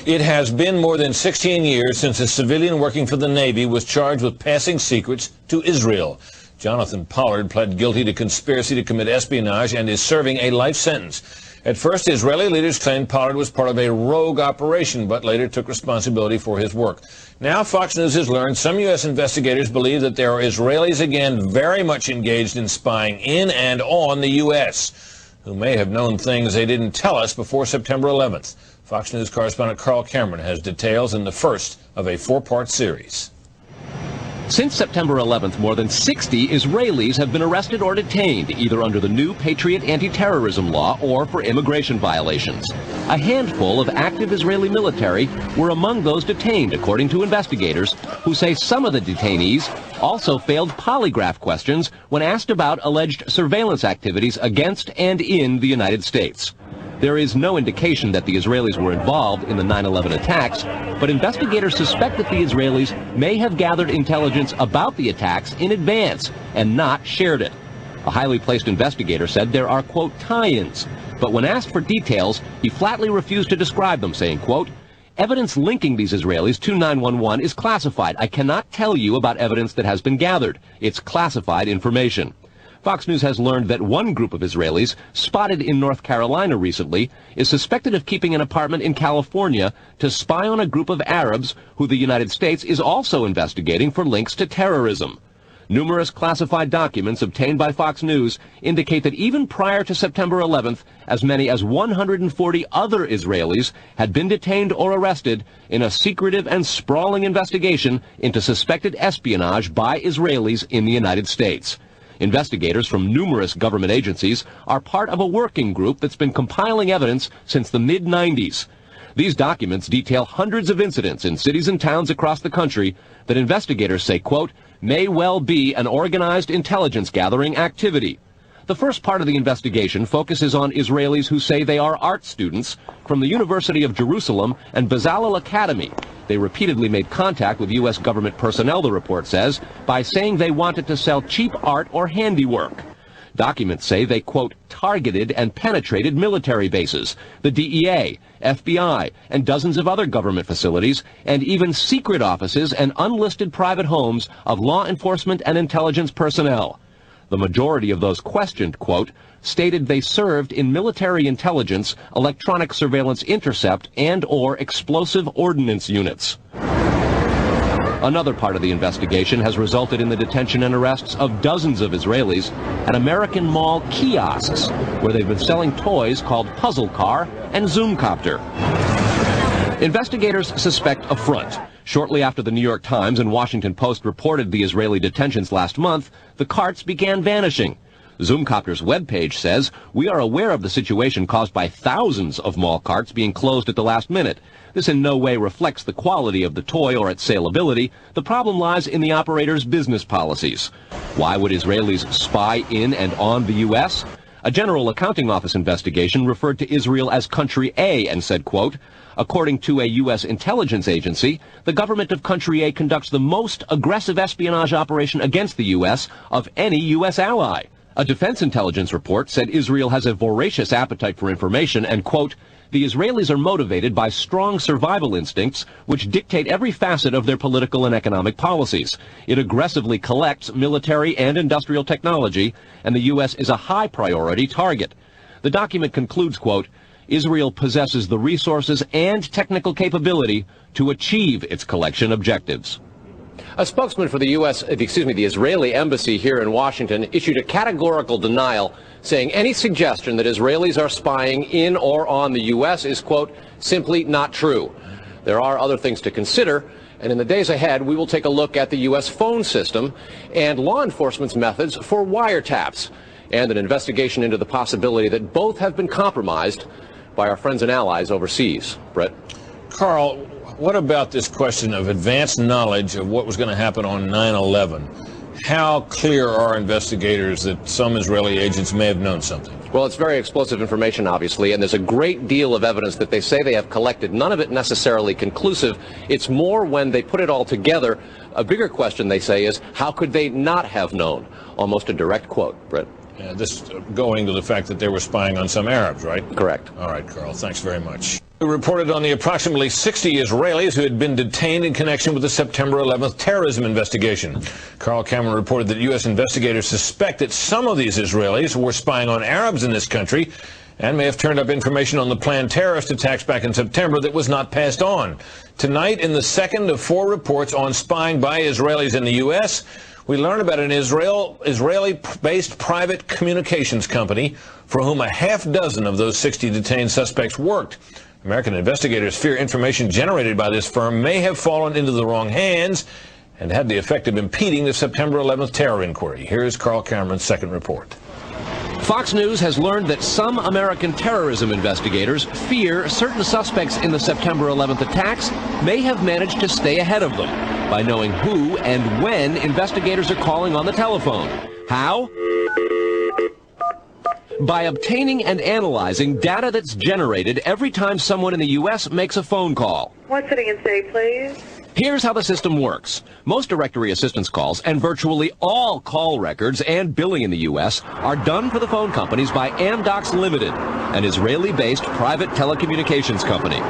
It has been more than 16 years since a civilian working for the Navy was charged with passing secrets to Israel. Jonathan Pollard pled guilty to conspiracy to commit espionage and is serving a life sentence. At first, Israeli leaders claimed Pollard was part of a rogue operation, but later took responsibility for his work. Now, Fox News has learned some U.S. investigators believe that there are Israelis again very much engaged in spying in and on the U.S., who may have known things they didn't tell us before September 11th. Fox News correspondent Carl Cameron has details in the first of a four-part series. Since September 11th, more than 60 Israelis have been arrested or detained, either under the new Patriot anti-terrorism law or for immigration violations. A handful of active Israeli military were among those detained, according to investigators, who say some of the detainees also failed polygraph questions when asked about alleged surveillance activities against and in the United States. There is no indication that the Israelis were involved in the 9/11 attacks, but investigators suspect that the Israelis may have gathered intelligence about the attacks in advance and not shared it. A highly placed investigator said there are, quote, tie-ins, but when asked for details, he flatly refused to describe them, saying, quote, evidence linking these Israelis to 9/11 is classified. I cannot tell you about evidence that has been gathered. It's classified information. Fox News has learned that one group of Israelis, spotted in North Carolina recently, is suspected of keeping an apartment in California to spy on a group of Arabs who the United States is also investigating for links to terrorism. Numerous classified documents obtained by Fox News indicate that even prior to September 11th, as many as 140 other Israelis had been detained or arrested in a secretive and sprawling investigation into suspected espionage by Israelis in the United States. Investigators from numerous government agencies are part of a working group that's been compiling evidence since the mid-90s. These documents detail hundreds of incidents in cities and towns across the country that investigators say, quote, may well be an organized intelligence gathering activity. The first part of the investigation focuses on Israelis who say they are art students from the University of Jerusalem and Bezalel Academy. They repeatedly made contact with U.S. government personnel, the report says, by saying they wanted to sell cheap art or handiwork. Documents say they, quote, targeted and penetrated military bases, the DEA, FBI, and dozens of other government facilities, and even secret offices and unlisted private homes of law enforcement and intelligence personnel. The majority of those questioned, quote, stated they served in military intelligence, electronic surveillance intercept, and or explosive ordnance units. Another part of the investigation has resulted in the detention and arrests of dozens of Israelis at American mall kiosks, where they've been selling toys called Puzzle Car and Zoomcopter. Investigators suspect a front. Shortly after the New York Times and Washington Post reported the Israeli detentions last month, the carts began vanishing. Zoomcopter's webpage says, we are aware of the situation caused by thousands of mall carts being closed at the last minute. This in no way reflects the quality of the toy or its saleability. The problem lies in the operator's business policies. Why would Israelis spy in and on the U.S.? A General Accounting Office investigation referred to Israel as Country A and said, quote, according to a U.S. intelligence agency, the government of Country A conducts the most aggressive espionage operation against the U.S. of any U.S. ally. A defense intelligence report said Israel has a voracious appetite for information and, quote, the Israelis are motivated by strong survival instincts which dictate every facet of their political and economic policies. It aggressively collects military and industrial technology, and the U.S. is a high priority target. The document concludes, quote, Israel possesses the resources and technical capability to achieve its collection objectives. A spokesman for the the Israeli embassy here in Washington issued a categorical denial, saying any suggestion that Israelis are spying in or on the U.S. is, quote, simply not true. There are other things to consider, and in the days ahead, we will take a look at the U.S. phone system and law enforcement's methods for wiretaps, and an investigation into the possibility that both have been compromised by our friends and allies overseas. Brett? Carl, what about this question of advanced knowledge of what was going to happen on 9/11? How clear are investigators that some Israeli agents may have known something? Well, it's very explosive information, obviously, and there's a great deal of evidence that they say they have collected, none of it necessarily conclusive. It's more when they put it all together. A bigger question, they say, is how could they not have known? Almost a direct quote, Brett. This going to the fact that they were spying on some Arabs, right? Correct. All right, Carl, thanks very much. We reported on the approximately 60 Israelis who had been detained in connection with the September 11th terrorism investigation. Carl Cameron reported that U.S. investigators suspect that some of these Israelis were spying on Arabs in this country and may have turned up information on the planned terrorist attacks back in September that was not passed on. Tonight, in the second of 4 reports on spying by Israelis in the U.S., we learn about an Israeli-based private communications company for whom a half dozen of those 60 detained suspects worked. American investigators fear information generated by this firm may have fallen into the wrong hands and had the effect of impeding the September 11th terror inquiry. Here's Carl Cameron's second report. Fox News has learned that some American terrorism investigators fear certain suspects in the September 11th attacks may have managed to stay ahead of them by knowing who and when investigators are calling on the telephone. How? By obtaining and analyzing data that's generated every time someone in the U.S. makes a phone call. One sitting in state, please. Here's how the system works. Most directory assistance calls and virtually all call records and billing in the U.S. are done for the phone companies by Amdocs Limited, an Israeli-based private telecommunications company.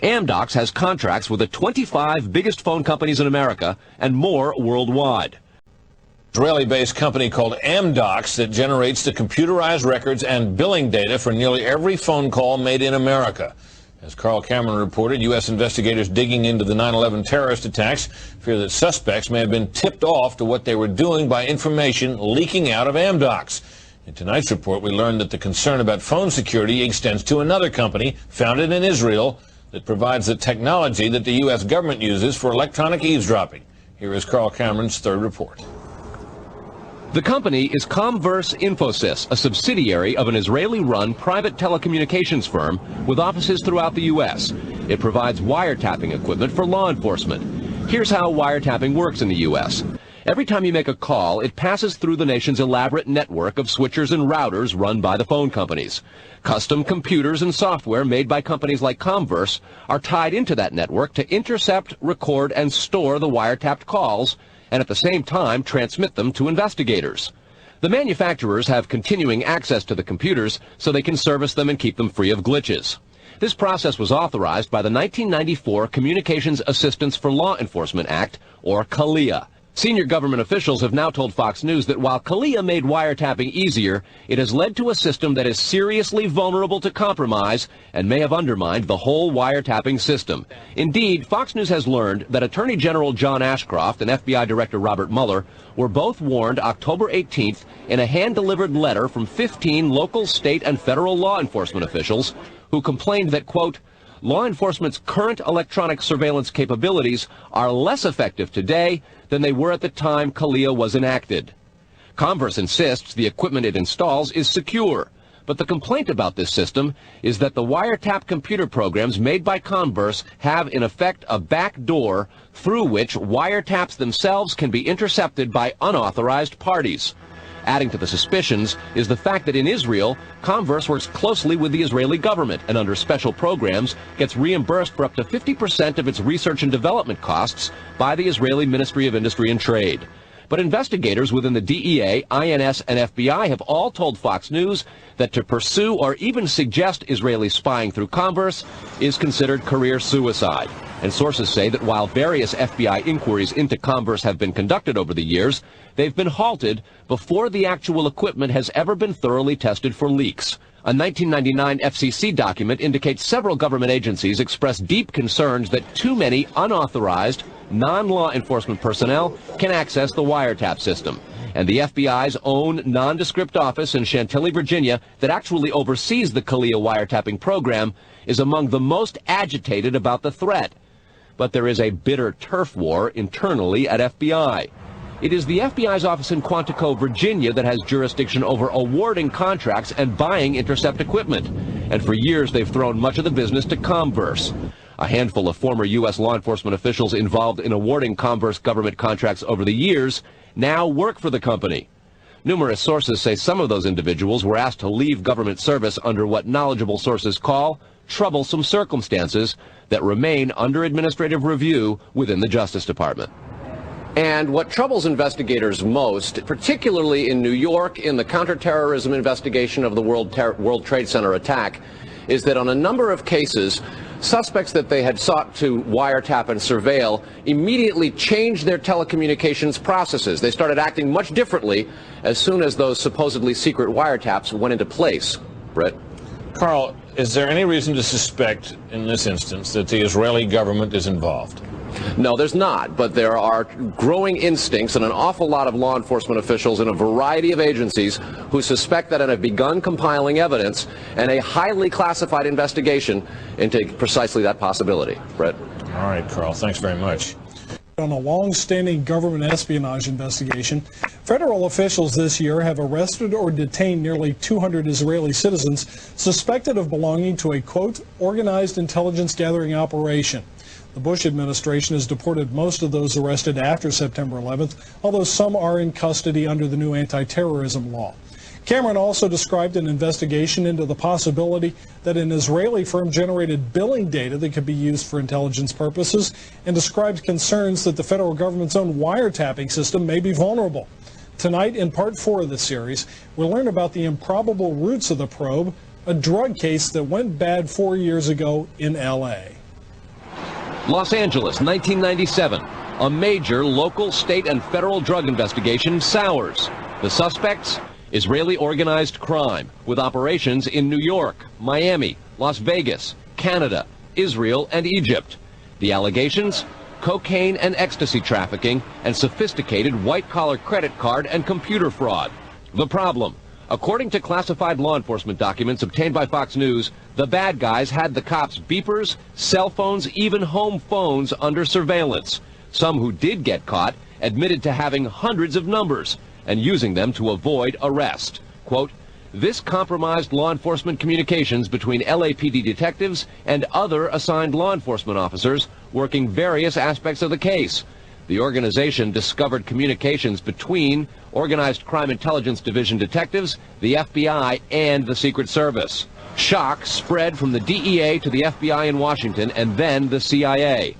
Amdocs has contracts with the 25 biggest phone companies in America and more worldwide. Israeli-based company called Amdocs that generates the computerized records and billing data for nearly every phone call made in America. As Carl Cameron reported, U.S. investigators digging into the 9/11 terrorist attacks fear that suspects may have been tipped off to what they were doing by information leaking out of Amdocs. In tonight's report, we learned that the concern about phone security extends to another company founded in Israel that provides the technology that the U.S. government uses for electronic eavesdropping. Here is Carl Cameron's third report. The company is Comverse Infosys, a subsidiary of an Israeli-run private telecommunications firm with offices throughout the U.S. It provides wiretapping equipment for law enforcement. Here's how wiretapping works in the U.S. Every time you make a call, it passes through the nation's elaborate network of switchers and routers run by the phone companies. Custom computers and software made by companies like Comverse are tied into that network to intercept, record, and store the wiretapped calls, and at the same time transmit them to investigators. The manufacturers have continuing access to the computers so they can service them and keep them free of glitches. This process was authorized by the 1994 Communications Assistance for Law Enforcement Act, or CALEA. Senior government officials have now told Fox News that while CALEA made wiretapping easier, it has led to a system that is seriously vulnerable to compromise and may have undermined the whole wiretapping system. Indeed, Fox News has learned that Attorney General John Ashcroft and FBI Director Robert Mueller were both warned October 18th in a hand-delivered letter from 15 local, state, and federal law enforcement officials who complained that, quote, law enforcement's current electronic surveillance capabilities are less effective today than they were at the time CALEA was enacted. Comverse insists the equipment it installs is secure, but the complaint about this system is that the wiretap computer programs made by Comverse have in effect a back door through which wiretaps themselves can be intercepted by unauthorized parties. Adding to the suspicions is the fact that in Israel, Comverse works closely with the Israeli government and under special programs gets reimbursed for up to 50% of its research and development costs by the Israeli Ministry of Industry and Trade. But investigators within the DEA, INS, and FBI have all told Fox News that to pursue or even suggest Israeli spying through Comverse is considered career suicide. And sources say that while various FBI inquiries into Comverse have been conducted over the years, they've been halted before the actual equipment has ever been thoroughly tested for leaks. A 1999 FCC document indicates several government agencies expressed deep concerns that too many unauthorized, non-law enforcement personnel can access the wiretap system. And the FBI's own nondescript office in Chantilly, Virginia, that actually oversees the CALEA wiretapping program, is among the most agitated about the threat. But there is a bitter turf war internally at FBI. It is the FBI's office in Quantico, Virginia, that has jurisdiction over awarding contracts and buying intercept equipment. And for years, they've thrown much of the business to Comverse. A handful of former U.S. law enforcement officials involved in awarding Comverse government contracts over the years now work for the company. Numerous sources say some of those individuals were asked to leave government service under what knowledgeable sources call troublesome circumstances that remain under administrative review within the Justice Department. And what troubles investigators most, particularly in New York in the counterterrorism investigation of the World Trade Center attack, is that on a number of cases, suspects that they had sought to wiretap and surveil immediately changed their telecommunications processes. They started acting much differently as soon as those supposedly secret wiretaps went into place. Brett? Carl, is there any reason to suspect in this instance that the Israeli government is involved? No, there's not, but there are growing instincts and an awful lot of law enforcement officials in a variety of agencies who suspect that and have begun compiling evidence and a highly classified investigation into precisely that possibility. Brett? All right, Carl, thanks very much. On a long-standing government espionage investigation, federal officials this year have arrested or detained nearly 200 Israeli citizens suspected of belonging to a, quote, organized intelligence gathering operation. The Bush administration has deported most of those arrested after September 11th, although some are in custody under the new anti-terrorism law. Cameron also described an investigation into the possibility that an Israeli firm generated billing data that could be used for intelligence purposes, and described concerns that the federal government's own wiretapping system may be vulnerable. Tonight, in part 4 of the series, we'll learn about the improbable roots of the probe, a drug case that went bad 4 years ago in L.A. Los Angeles, 1997. A major local, state, and federal drug investigation sours. The suspects? Israeli organized crime, with operations in New York, Miami, Las Vegas, Canada, Israel, and Egypt. The allegations? Cocaine and ecstasy trafficking, and sophisticated white-collar credit card and computer fraud. The problem? According to classified law enforcement documents obtained by Fox News, the bad guys had the cops' beepers, cell phones, even home phones under surveillance. Some who did get caught admitted to having hundreds of numbers and using them to avoid arrest. Quote, this compromised law enforcement communications between LAPD detectives and other assigned law enforcement officers working various aspects of the case. The organization discovered communications between Organized Crime Intelligence Division detectives, the FBI, and the Secret Service. Shock spread from the DEA to the FBI in Washington and then the CIA.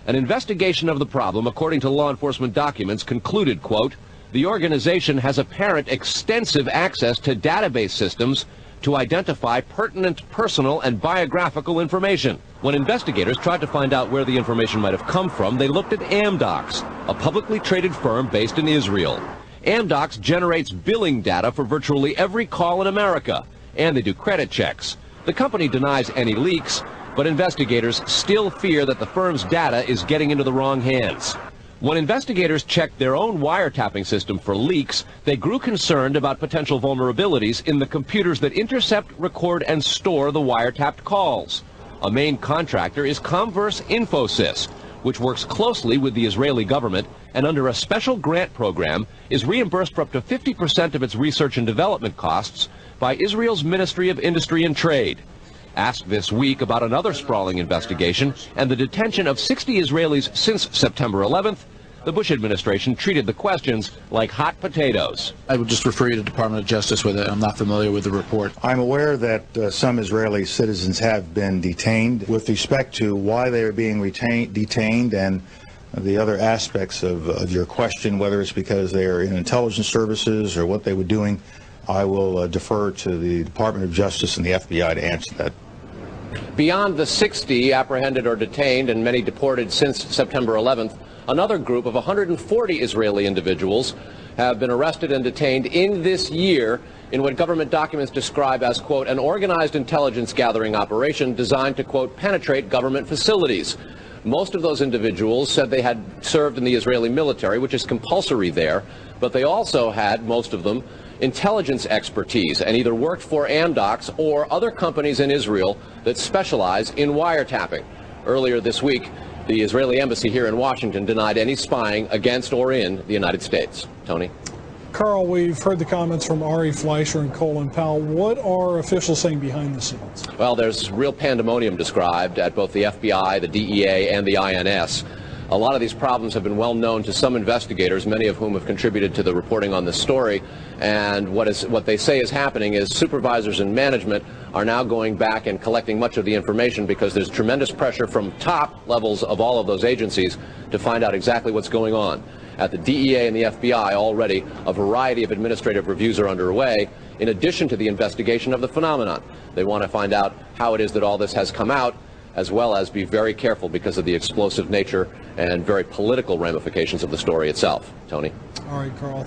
An investigation of the problem, according to law enforcement documents, concluded, quote, the organization has apparent extensive access to database systems to identify pertinent personal and biographical information. When investigators tried to find out where the information might have come from, they looked at Amdocs, a publicly traded firm based in Israel. Amdocs generates billing data for virtually every call in America, and they do credit checks. The company denies any leaks, but investigators still fear that the firm's data is getting into the wrong hands. When investigators checked their own wiretapping system for leaks, they grew concerned about potential vulnerabilities in the computers that intercept, record, and store the wiretapped calls. A main contractor is Comverse Infosys, which works closely with the Israeli government and under a special grant program is reimbursed for up to 50% of its research and development costs by Israel's Ministry of Industry and Trade. Asked this week about another sprawling investigation and the detention of 60 Israelis since September 11th, the Bush administration treated the questions like hot potatoes. I would just refer you to the Department of Justice with it. I'm not familiar with the report. I'm aware that some Israeli citizens have been detained. With respect to why they are being detained and the other aspects of your question, whether it's because they are in intelligence services or what they were doing, I will defer to the Department of Justice and the FBI to answer that. Beyond the 60 apprehended or detained and many deported since September 11th, another group of 140 Israeli individuals have been arrested and detained in this year in what government documents describe as, quote, an organized intelligence gathering operation designed to, quote, penetrate government facilities. Most of those individuals said they had served in the Israeli military, which is compulsory there, but they also had, most of them, intelligence expertise and either worked for Amdocs or other companies in Israel that specialize in wiretapping. Earlier this week, the Israeli embassy here in Washington denied any spying against or in the United States. Tony? Carl, we've heard the comments from Ari Fleischer and Colin Powell. What are officials saying behind the scenes? Well, there's real pandemonium described at both the FBI, the DEA, and the INS. A lot of these problems have been well known to some investigators, many of whom have contributed to the reporting on this story. And what they say is happening is supervisors and management are now going back and collecting much of the information because there's tremendous pressure from top levels of all of those agencies to find out exactly what's going on. At the DEA and the FBI already, a variety of administrative reviews are underway. in addition to the investigation of the phenomenon. They want to find out how it is that all this has come out, as well as be very careful because of the explosive nature and very political ramifications of the story itself. Tony? All right, Carl.